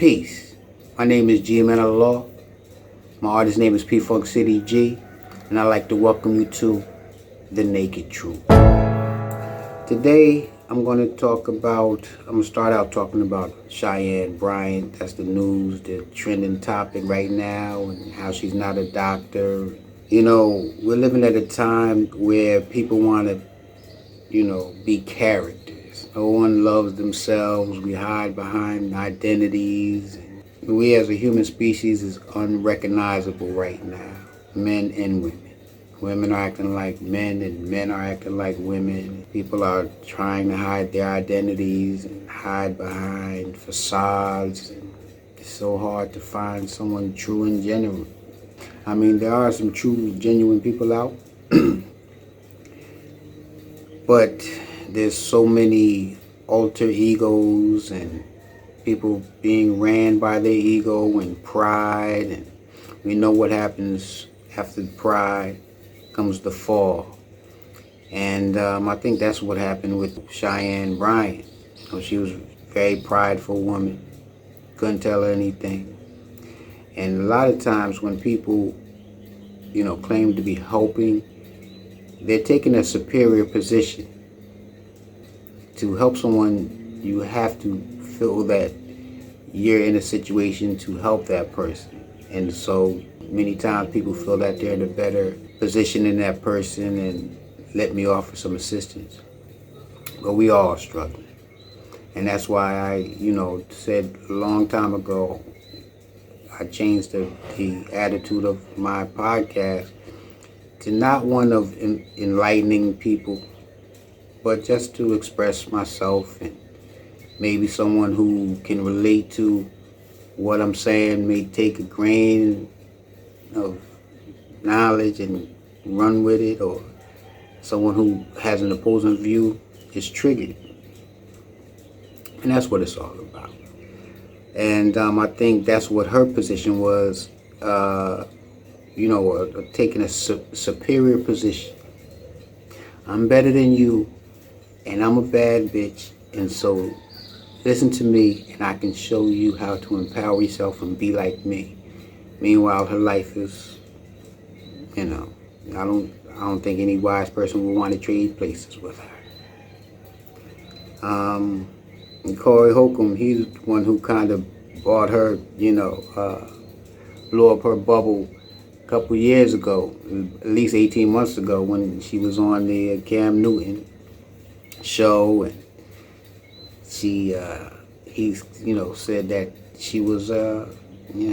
Peace. My name is G Man of Law. My artist name is P Funk City G, and I'd like to welcome you to The Naked Truth. Today, I'm going to start out talking about Cheyenne Bryant. That's the news, the trending topic right now, and how she's not a doctor. You know, we're living at a time where people want to, be characters. No one loves themselves. We hide behind identities. We as a human species is unrecognizable right now, men and women. Women are acting like men and men are acting like women. People are trying to hide their identities and hide behind facades. And it's so hard to find someone true and genuine. I mean, there are some true, genuine people out, but there's so many alter egos and people being ran by their ego and pride, and we know what happens after the pride comes the fall. And I think that's what happened with Cheyenne Bryant. She was a very prideful woman, couldn't tell her anything. And a lot of times when people, claim to be helping, they're taking a superior position. To help someone, you have to feel that you're in a situation to help that person. And so many times people feel that they're in a better position than that person and let me offer some assistance. But we all are struggling. And that's why I, said a long time ago, I changed the attitude of my podcast to not one of enlightening people, but just to express myself, and maybe someone who can relate to what I'm saying may take a grain of knowledge and run with it, or someone who has an opposing view is triggered. And that's what it's all about. And I think that's what her position was, taking a superior position. I'm better than you, and I'm a bad bitch, and so listen to me, and I can show you how to empower yourself and be like me. Meanwhile, her life is, I don't think any wise person would want to trade places with her. And Corey Holcomb, he's the one who kind of bought her, blew up her bubble a couple years ago, at least 18 months ago, when she was on the Cam Newton show, and he said that she was,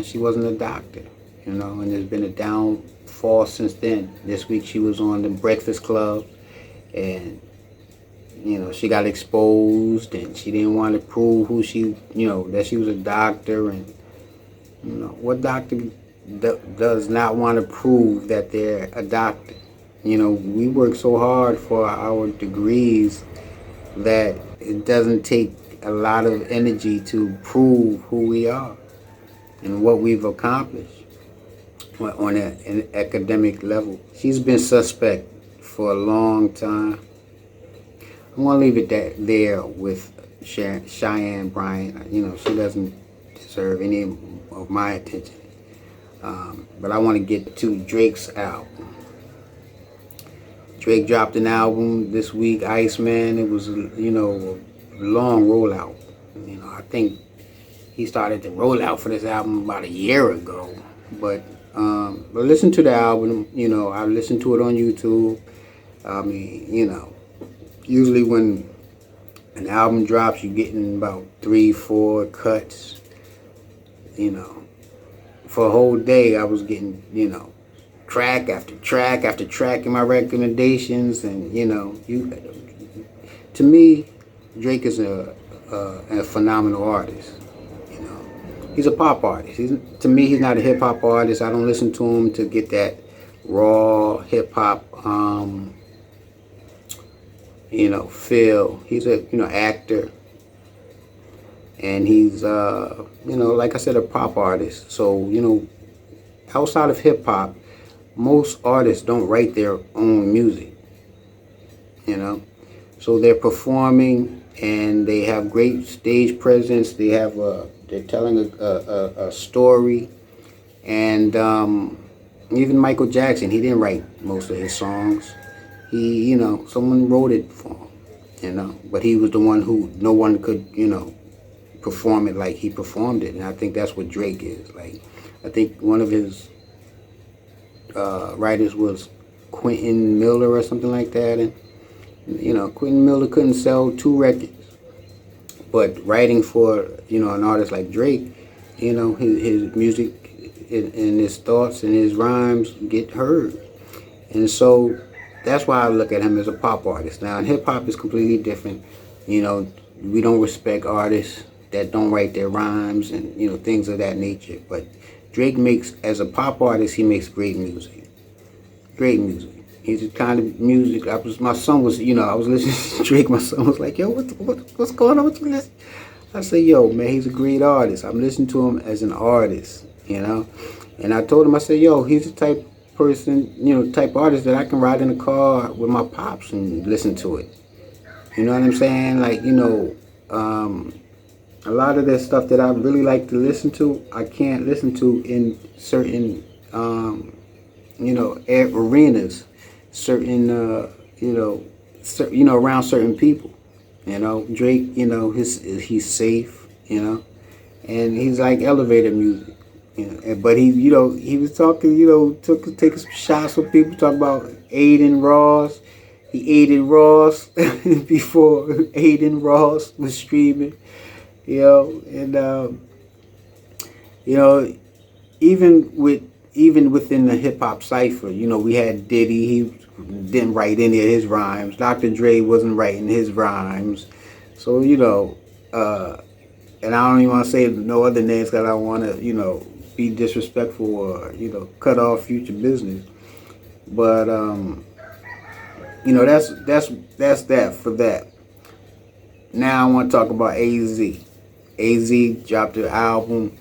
she wasn't a doctor, and there's been a downfall since then. This week she was on the Breakfast Club, and she got exposed, and she didn't want to prove who she, that she was a doctor. And, what doctor does not want to prove that they're a doctor? We work so hard for our degrees that it doesn't take a lot of energy to prove who we are and what we've accomplished on an academic level. She's been suspect for a long time. I'm going to leave it there with Cheyenne Bryant. She doesn't deserve any of my attention. But I want to get to Drake's album. Drake dropped an album this week, Iceman. It was, a long rollout. I think he started the rollout for this album about a year ago. But listen to the album. I listened to it on YouTube. Usually when an album drops, you're getting about 3-4 cuts. For a whole day, I was getting, track after track after track in my recommendations. And, to me, Drake is a phenomenal artist. He's a pop artist. To me, he's not a hip-hop artist. I don't listen to him to get that raw hip-hop, feel. He's a, actor. And he's, like I said, a pop artist. So, outside of hip-hop, most artists don't write their own music, So they're performing and they have great stage presence. They're telling a story, and even Michael Jackson, he didn't write most of his songs. Someone wrote it for him, but he was the one who no one could, perform it like he performed it. And I think that's what Drake is. Like, I think one of his writers was Quentin Miller or something like that. And, Quentin Miller couldn't sell 2 records. But writing for, an artist like Drake, his music and his thoughts and his rhymes get heard. And so that's why I look at him as a pop artist. Now, hip hop is completely different. We don't respect artists that don't write their rhymes and, things of that nature. But Drake makes, as a pop artist, he makes great music. Great music. He's the kind of music, my son was, I was listening to Drake. My son was like, yo, what's going on with you listening? I said, yo, man, he's a great artist. I'm listening to him as an artist, And I told him, I said, yo, he's the type person, type artist that I can ride in a car with my pops and listen to it. You know what I'm saying? Like, a lot of that stuff that I really like to listen to, I can't listen to in certain, arenas, certain, around certain people. Drake, he's safe, and he's like elevator music. But he was talking, taking some shots with people, talking about Aiden Ross. He aided Ross before Aiden Ross was streaming. Even within the hip hop cipher, we had Diddy. He didn't write any of his rhymes. Dr. Dre wasn't writing his rhymes. So and I don't even want to say no other names because I don't want to be disrespectful or cut off future business. But that's that for that. Now I want to talk about AZ. AZ dropped an album,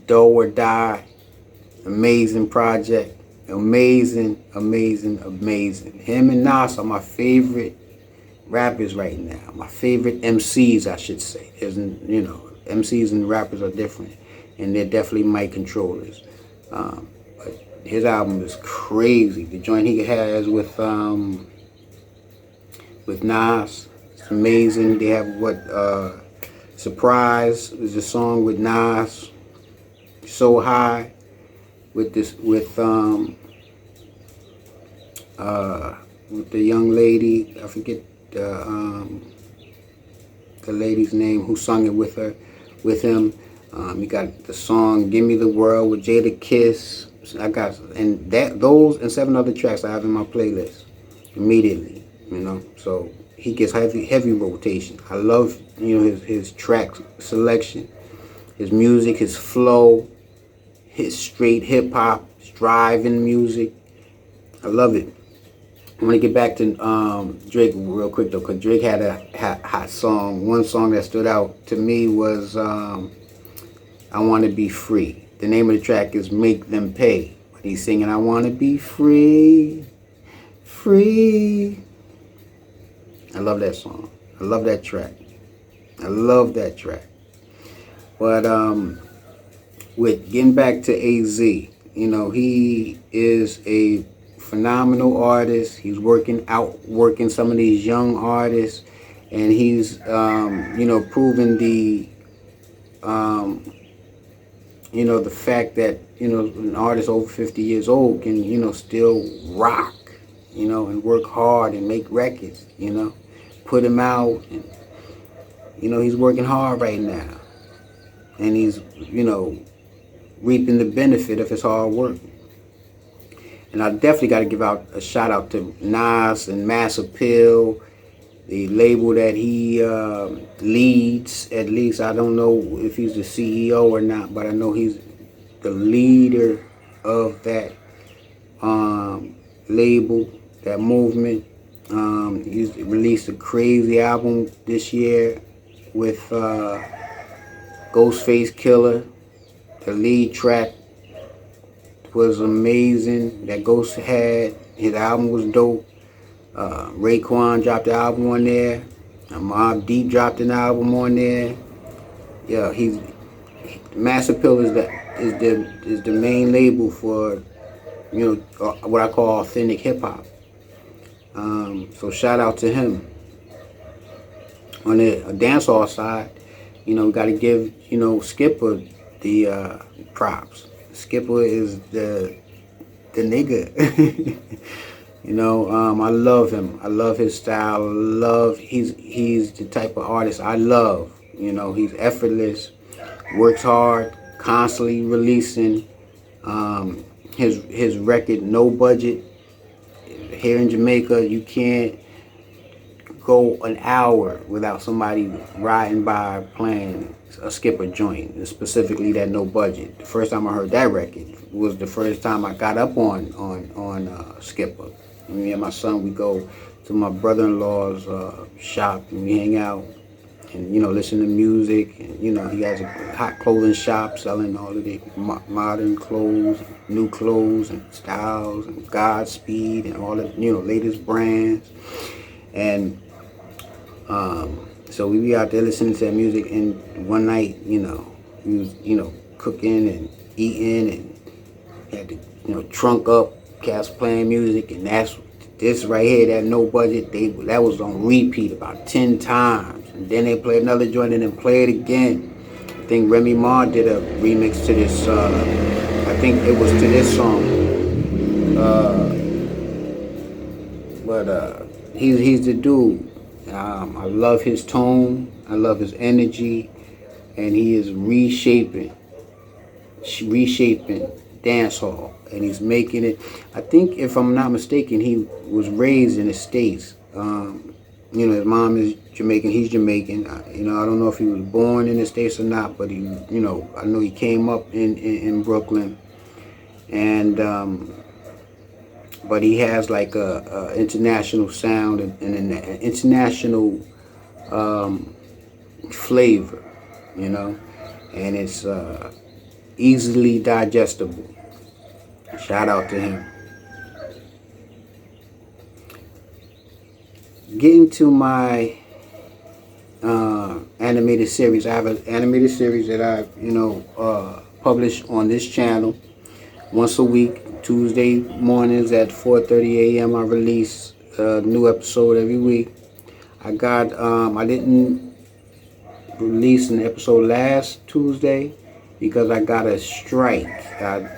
Do or Die. Amazing project. Amazing. Him and Nas are my favorite rappers right now. My favorite MCs, I should say. MCs and rappers are different. And they're definitely mic controllers. But his album is crazy. The joint he has with Nas, it's amazing. They have Surprise is a song with Nas, So High, with the young lady, I forget the lady's name who sung it with him. You got the song "Give Me the World" with Jada Kiss. Those and 7 other tracks I have in my playlist immediately. So he gets heavy rotation. I love his track selection, his music, his flow, his straight hip hop, his driving music. I love it. I want to get back to Drake real quick though, because Drake had a hot song. One song that stood out to me was "I Want to Be Free." The name of the track is "Make Them Pay." But he's singing, "I want to be free, free." I love that song. I love that track. But with getting back to AZ, he is a phenomenal artist. He's working some of these young artists, and he's proven the the fact that an artist over 50 years old can still rock, and work hard and make records, put them out, and he's working hard right now, and he's reaping the benefit of his hard work. And I definitely got to give out a shout out to Nas and Mass Appeal, the label that he leads. At least I don't know if he's the CEO or not, but I know he's the leader of that label, that movement. He's released a crazy album this year with Ghostface Killer. The lead track was amazing that Ghost had. His album was dope. Raekwon dropped the album on there. Mobb Deep dropped an album on there. Yeah, Mass Appeal is the main label for, you know, what I call authentic hip hop. So shout out to him. On the dancehall side, you know, got to give, you know, Skippa the props. Skippa is the nigga. You know, I love him. I love his style. He's the type of artist I love. You know, he's effortless, works hard, constantly releasing. His record, No Budget. Here in Jamaica, you can't go an hour without somebody riding by playing a Skippa joint, specifically that No Budget. The first time I heard that record was the first time I got up on Skippa. Me and my son, we go to my brother-in-law's shop and we hang out and, you know, listen to music. And, you know, he has a hot clothing shop selling all of the modern clothes, new clothes and styles and Godspeed and all the, you know, latest brands. And so we be out there listening to that music, and one night, you know, we was, you know, cooking and eating and had to, you know, trunk up, cats playing music, and this right here, that No Budget, that was on repeat about 10 times. And then they play another joint and then play it again. I think Remy Ma did a remix to this, I think it was to this song. But he's the dude. I love his tone, I love his energy, and he is reshaping dancehall, and he's making it. I think, if I'm not mistaken, he was raised in the States. You know, his mom is Jamaican, he's Jamaican. You know, I don't know if he was born in the States or not, but he, you know, I know he came up in Brooklyn, and but he has like a international sound and an international flavor, you know, and it's easily digestible. Shout out to him. Getting to my animated series, I have an animated series that I, you know, publish on this channel once a week. Tuesday mornings at 4:30 a.m. I release a new episode every week. I didn't release an episode last Tuesday because I got a strike. I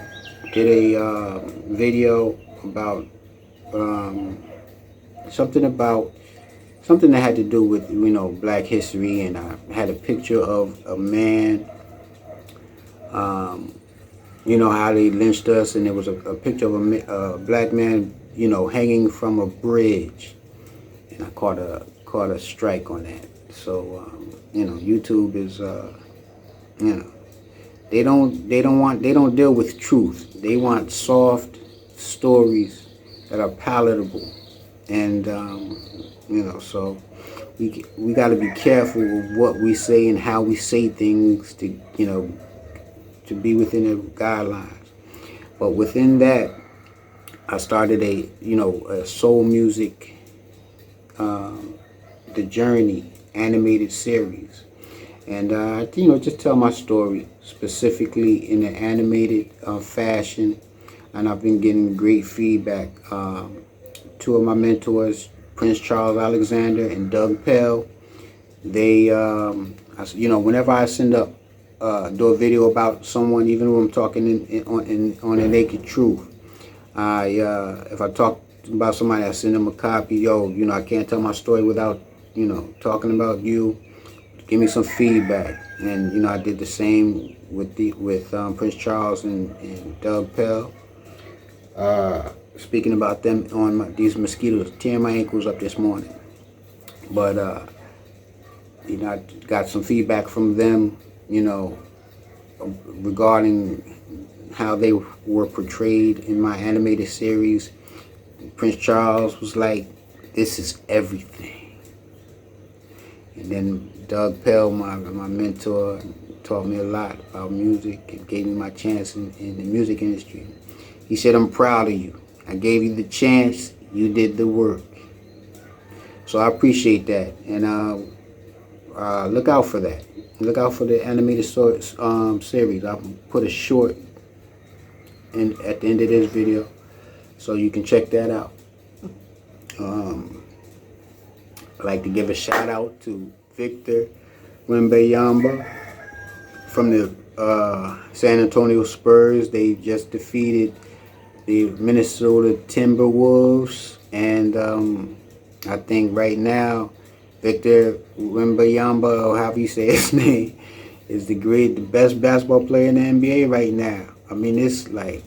did a video about something that had to do with, you know, Black history, and I had a picture of a man. You know how they lynched us, and there was a picture of a black man, you know, hanging from a bridge, and I caught a strike on that. So you know, YouTube is you know, they don't deal with truth. They want soft stories that are palatable, and you know, so we got to be careful with what we say and how we say things to, you know, to be within the guidelines. But within that, I started a SolMusek, The Journey animated series, and you know, just tell my story specifically in an animated fashion. And I've been getting great feedback. Two of my mentors, Prince Charles Alexander and Doug Pell, they you know, whenever I send up do a video about someone, even when I'm talking on a Naked Truth, if I talk about somebody, I send them a copy. Yo, you know, I can't tell my story without, you know, talking about you. Give me some feedback. And, you know, I did the same with Prince Charles and Doug Pell. Speaking about them on these mosquitoes, tearing my ankles up this morning. But you know, I got some feedback from them, you know, regarding how they were portrayed in my animated series. Prince Charles was like, "This is everything." And then Doug Pell, my mentor, taught me a lot about music and gave me my chance in the music industry. He said, "I'm proud of you. I gave you the chance. You did the work. So I appreciate that, and look out for that. Look out for the animated series. I'll put a short at the end of this video, so you can check that out. I'd like to give a shout out to Victor Wembanyama from the San Antonio Spurs. They just defeated the Minnesota Timberwolves, and I think right now Victor Wembanyama, or however you say his name, is the best basketball player in the NBA right now. I mean, it's like,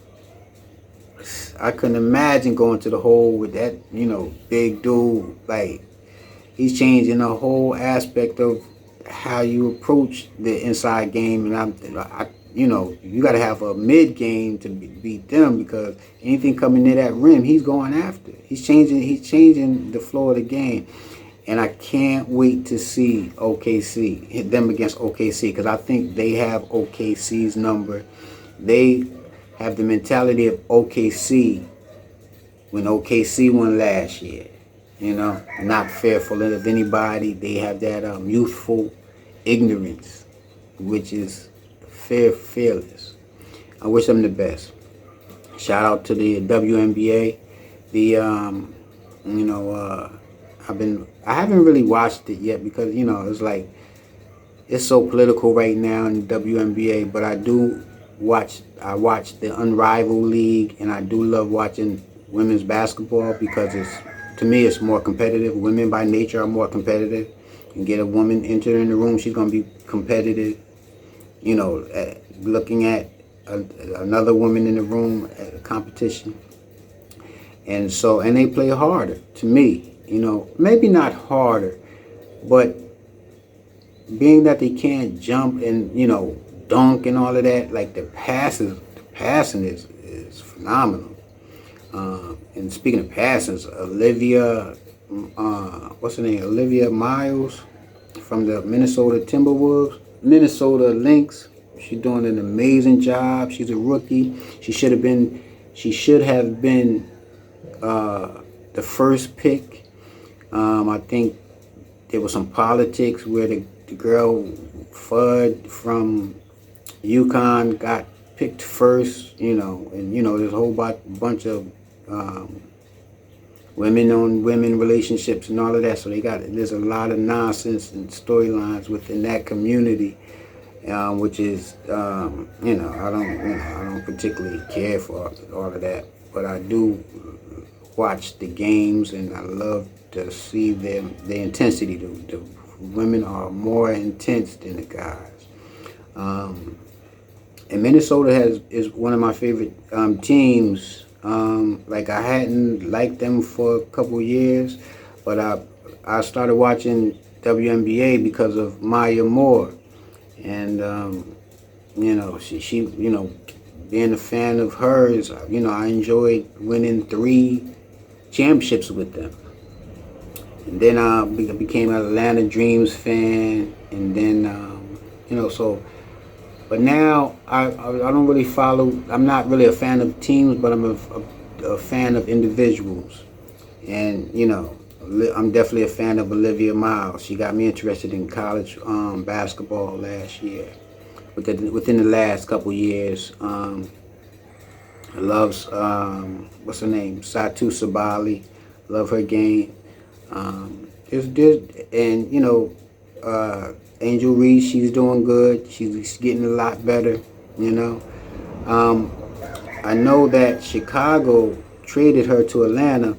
I couldn't imagine going to the hole with that, big dude. Like, he's changing the whole aspect of how you approach the inside game, and you got to have a mid game to beat them, because anything coming near that rim, he's going after. He's changing the flow of the game, and I can't wait to see OKC hit them against OKC, because I think they have OKC's number. They have the mentality of OKC when OKC won last year. Not fearful of anybody. They have that youthful ignorance, which is fearless. I wish them the best. Shout out to the WNBA. I haven't really watched it yet, because it's like, it's so political right now in the WNBA. But I watch the Unrivaled League, and I do love watching women's basketball, because to me it's more competitive. Women by nature are more competitive. And get a woman entered in the room, she's gonna be competitive. Looking at another woman in the room at a competition, and they play harder. To me, maybe not harder, but being that they can't jump and dunk and all of that, like the passing is phenomenal. And speaking of passes, Olivia, what's her name? Olivia Miles from the Minnesota Lynx. She's doing an amazing job. She's a rookie. She should have been the first pick. I think there was some politics where the girl Fudd from UConn got picked first, and there's a whole bunch of women on women relationships and all of that. So there's a lot of nonsense and storylines within that community, which is I don't particularly care for all of that, but I do watch the games, and I love to see the intensity. The women are more intense than the guys. And Minnesota is one of my favorite teams. Like, I hadn't liked them for a couple years, but I started watching WNBA because of Maya Moore, and she being a fan of hers, I enjoyed winning 3 championships with them. And then I became an Atlanta Dreams fan, and then but now I don't really follow. I'm not really a fan of teams, but I'm a fan of individuals. And I'm definitely a fan of Olivia Miles. She got me interested in college basketball last year. Within the last couple years, I love what's her name, Satu Sabali. Love her game. Angel Reese, she's doing good. She's getting a lot better, I know that Chicago traded her to Atlanta,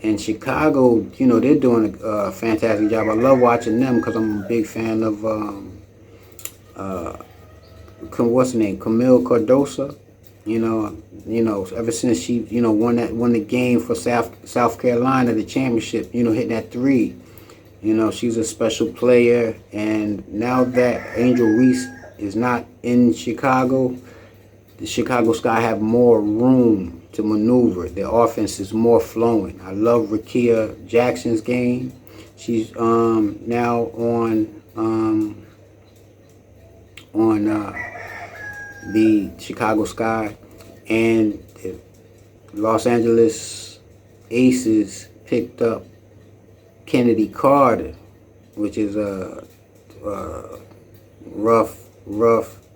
and Chicago, they're doing a fantastic job. I love watching them because I'm a big fan of, what's her name, Camille Cardoso. Ever since she, won the game for South Carolina, the championship, hitting that 3. She's a special player, and now that Angel Reese is not in Chicago, the Chicago Sky have more room to maneuver. Their offense is more flowing. I love Rakia Jackson's game. She's now on the Chicago Sky, and the Los Angeles Aces picked up Kennedy Carter, which is a rough,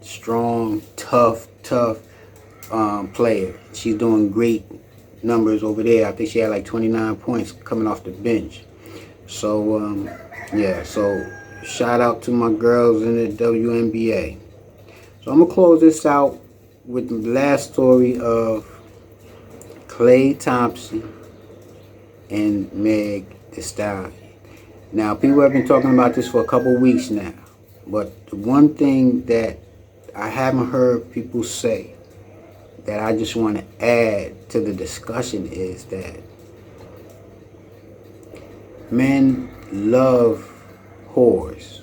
strong, tough player. She's doing great numbers over there. I think she had like 29 points coming off the bench. So, yeah, so shout out to my girls in the WNBA. So I'm going to close this out with the last story of Klay Thompson and Meg Thee Stallion. Now, people have been talking about this for a couple weeks now, but the one thing that I haven't heard people say that I just want to add to the discussion is that men love whores.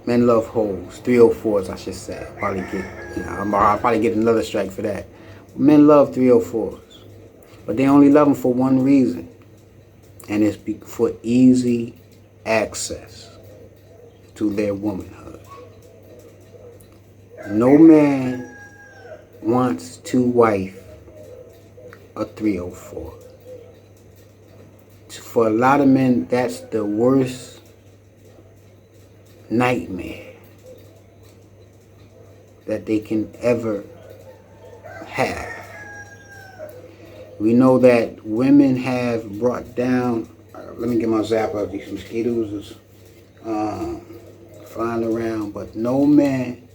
Men love hoes. 304s, I should say. I'll probably get another strike for that. Men love 304s, but they only love them for one reason, and it's for easy access to their womanhood. No man wants to wife a 304. For a lot of men, that's the worst nightmare that they can ever have. We know that women have brought down, let me get my zap up, these mosquitoes is flying around, but no man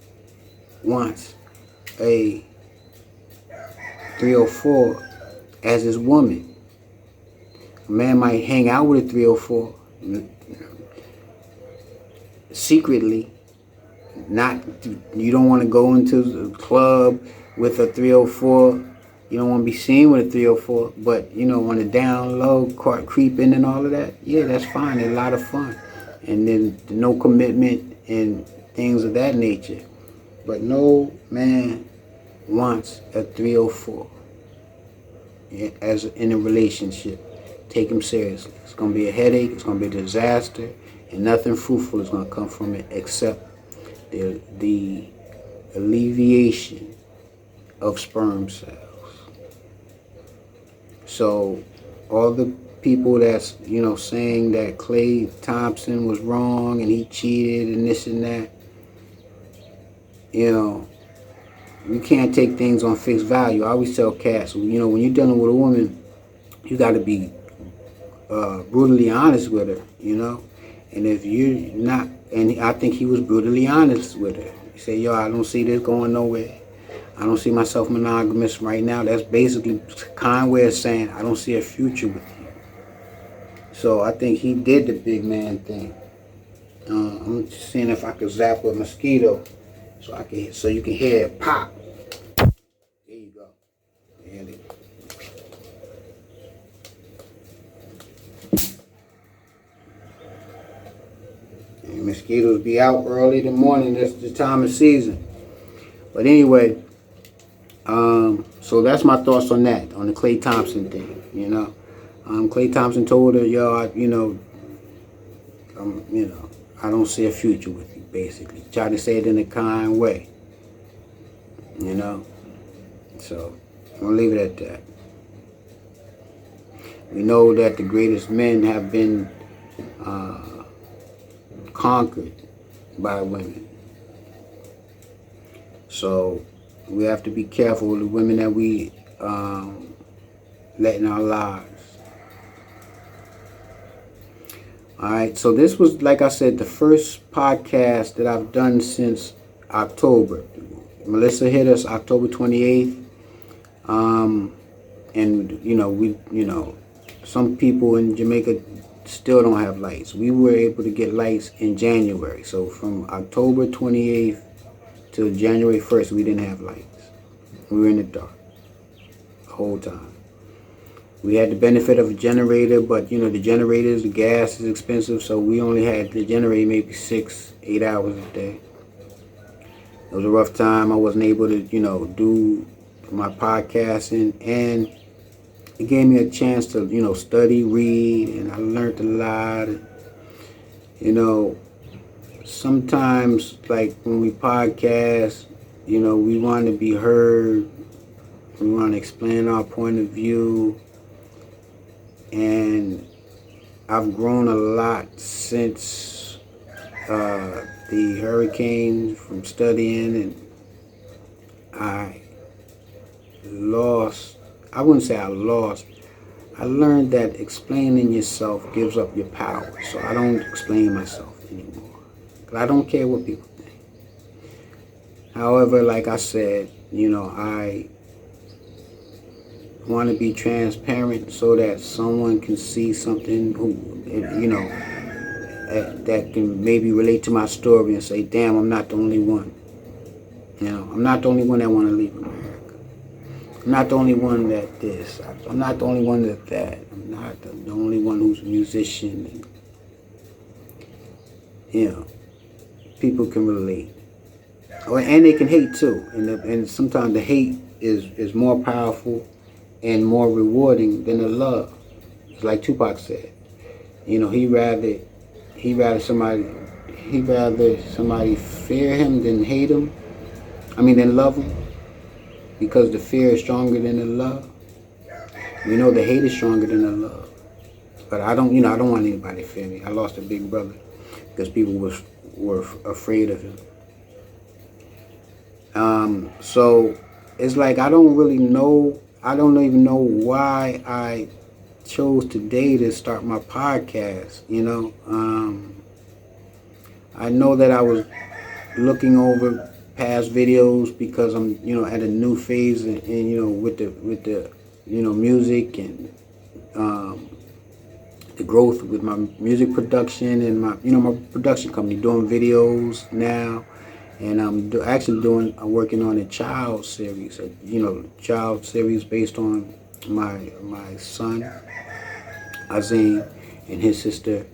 wants a 304 as his woman. A man might hang out with a 304 secretly. You don't want to go into the club with a 304. You don't want to be seen with a 304, but on the down low, creeping and all of that, yeah, that's fine. It's a lot of fun. And then no commitment and things of that nature. But no man wants a 304 as in a relationship. Take him seriously. It's going to be a headache. It's going to be a disaster. And nothing fruitful is going to come from it except the alleviation of sperm cells. So all the people that's, saying that Klay Thompson was wrong and he cheated and this and that, you can't take things on fixed value. I always tell cats, when you're dealing with a woman, you got to be brutally honest with her, And if you're not, and I think he was brutally honest with her. He said, yo, I don't see this going nowhere. I don't see myself monogamous right now. That's basically a kind way of saying I don't see a future with you. So I think he did the big man thing. I'm just seeing if I could zap a mosquito so you can hear it pop. There you go. There it is. And mosquitoes be out early in the morning. That's the time of season. But anyway, so that's my thoughts on that, on the Klay Thompson thing. Klay Thompson told her, yo, I don't see a future with you, basically. Tried to say it in a kind way. So I'm gonna leave it at that. We know that the greatest men have been conquered by women. So we have to be careful with the women that we let in our lives. Alright, so this was, like I said, the first podcast that I've done since October. Melissa hit us October 28th. And some people in Jamaica still don't have lights. We were able to get lights in January. So from October 28th to January 1st, we didn't have lights. We were in the dark the whole time. We had the benefit of a generator, but the generators, the gas is expensive, so we only had the generator maybe 6-8 hours a day. It was a rough time. I wasn't able to, do my podcasting, and it gave me a chance to, study, read, and I learned a lot. Sometimes, like when we podcast, we want to be heard. We want to explain our point of view. And I've grown a lot since the hurricane from studying, and I lost, I wouldn't say I lost, I learned that explaining yourself gives up your power. So I don't explain myself anymore. 'Cause I don't care what people think. However, like I said, I want to be transparent so that someone can see something that can maybe relate to my story and say, damn, I'm not the only one. I'm not the only one that want to leave America. I'm not the only one that this. I'm not the only one that. I'm not the only one who's a musician. And, people can relate. And they can hate too. And sometimes the hate is more powerful and more rewarding than the love. It's like Tupac said. He'd rather somebody fear him than hate him. Than love him. Because the fear is stronger than the love. The hate is stronger than the love. But I don't want anybody to fear me. I lost a big brother because people were afraid of him. So it's like I don't even know why I chose today to start my podcast. I know that I was looking over past videos because I'm at a new phase and with the music and the growth with my music production and my production company, doing videos now. And I'm working on a child series, child series based on my son, Azim, and his sister.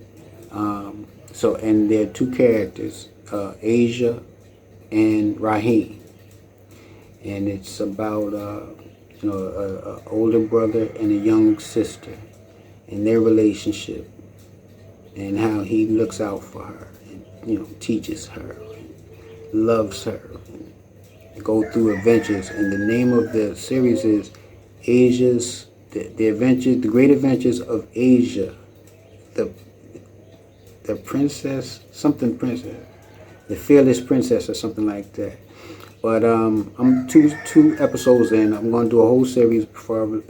And there are two characters, Asia and Raheem. And it's about, an older brother and a young sister and their relationship and how he looks out for her and, teaches her. Loves her, and go through adventures. And the name of the series is Asia's the Great Adventures of Asia, the princess, the fearless princess, or something like that. But I'm two episodes in. I'm going to do a whole series before a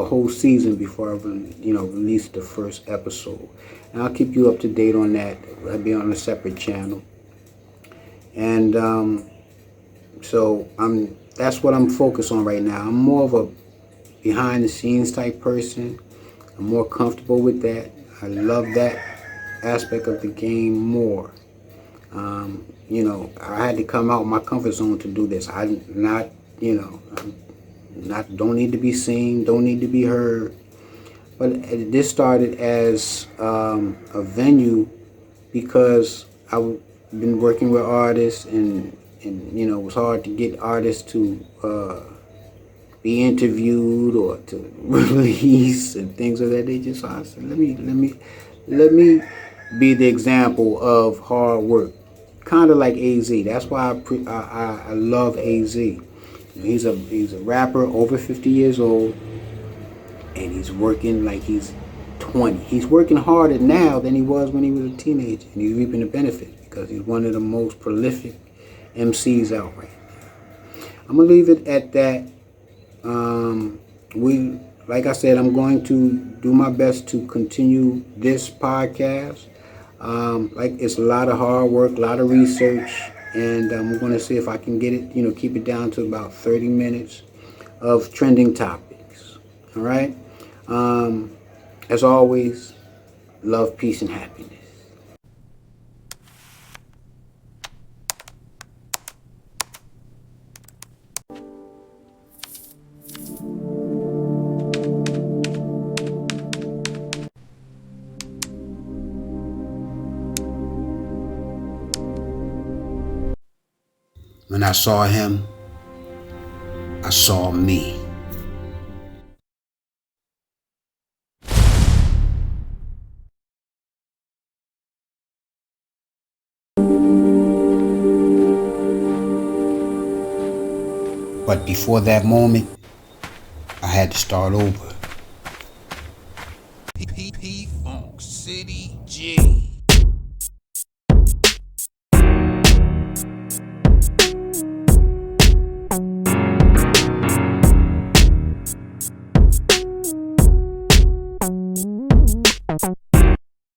whole season before I release the first episode, and I'll keep you up to date on that. I'll be on a separate channel. And so that's what I'm focused on right now. I'm more of a behind the scenes type person. I'm more comfortable with that. I love that aspect of the game more. I had to come out of my comfort zone to do this. Don't need to be seen, don't need to be heard. But this started as a venue because I've been working with artists and it was hard to get artists to be interviewed or to release and things of that nature. So I said, let me be the example of hard work, kind of like AZ. That's why I love AZ. He's a rapper over 50 years old, and he's working like he's 20. He's working harder now than he was when he was a teenager, and he's reaping the benefits because he's one of the most prolific MCs out right now. I'm gonna leave it at that. Like I said, I'm going to do my best to continue this podcast. It's a lot of hard work, a lot of research, and I'm going to see if I can get it, keep it down to about 30 minutes of trending topics. All right. As always, love, peace, and happiness. When I saw him, I saw me. But before that moment, I had to start over.